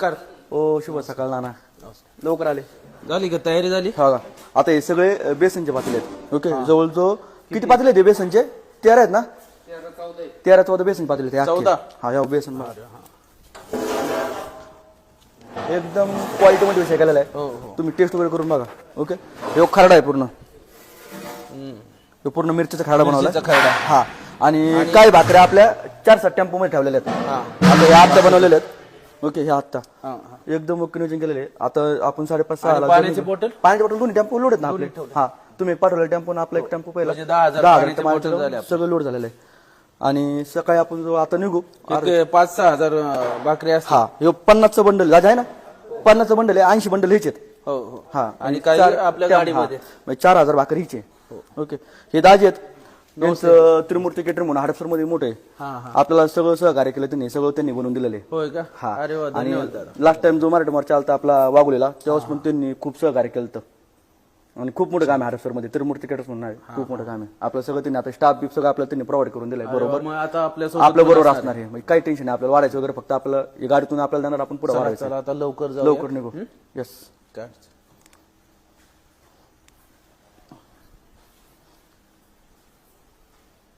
नमस्कार. ओ शुभ सकाळ नाना. लवकर आले. झाली का तयारी झाली? हा का? आता हे सगळे बेसनचे पातेले आहेत. ओके, जवळजवळ किती पातेले आहेत बेसनचे? 13 आहेत ना? 13-14 बेसन पातेले आहेत. 14? हा, या बेसन एकदम क्वालिटी मध्ये विषय केलेला हो, आहे. तुम्ही टेस्ट वगैरे करून बघा. ओके, हे खरडा आहे पूर्ण. पूर्ण मिरचीचा खरडा बनवला. खरडा. हा, आणि काही भाकऱ्या आपल्या 4-7 टेम्पो मध्ये ठेवलेल्या आहेत. आता हे आत्ता बनवलेले आहेत. ओके, हे आत्ता एकदम ओके नियोजन केलेले आहे. आता आपण 5:30-6 पाण्याची बॉटल दोन्ही टेम्पो लोड आहेत ना आपले. हा, तुम्ही पाठवलेला टेम्पो आपला एक टेम्पो पहिला म्हणजे 10,000 बॉटल सगळं लोड झालेलं आहे. आणि सकाळी आपण जो आता निघू 5-6 हजार भाकरी असतात. हा, हे 50चं बंडल आहे ना, 50चं बंडल आहे. 80 बंडल ह्याचे आहेत. हो हो. हा, आणि काही आपल्या गाडीमध्ये 4,000 भाकरी हिचे. ओके, हे दाजी आहेत. त्यांचं त्रिमूर्ती केटरिंग म्हणून हडपसर मध्ये मोठे आपल्याला सगळं सहकार्य केलं त्यांनी. सगळं त्यांनी बनवून दिलेले. होय का? हा, अरे वा, आणि धन्यवाद दादा. लास्ट टाइम जो मराठी मोर्चा आलता आपला वागुलेला तेव्हाच पण त्यांनी खूप सहकार्य केलं. आणि खूप मोठं काम आहे हडपसर मध्ये. त्रिमूर्ती केटर्स म्हणून आहे, खूप मोठं काम आहे आपलं. सगळं त्यांनी आता स्टाफ बीफ सगळं आपल्याला त्यांनी प्रोव्हाइड करून दिलंय. बरोबर, मग आता आपल्या बरोबर असणार आहे. काही टेन्शन नाही आपल्याला. वाढायचं वगैरे फक्त आपलं गाडीतून आपल्याला देणार, आपण पुढे वाढायचं. चला आता लवकर जाऊ. लवकर निघू. येस. काय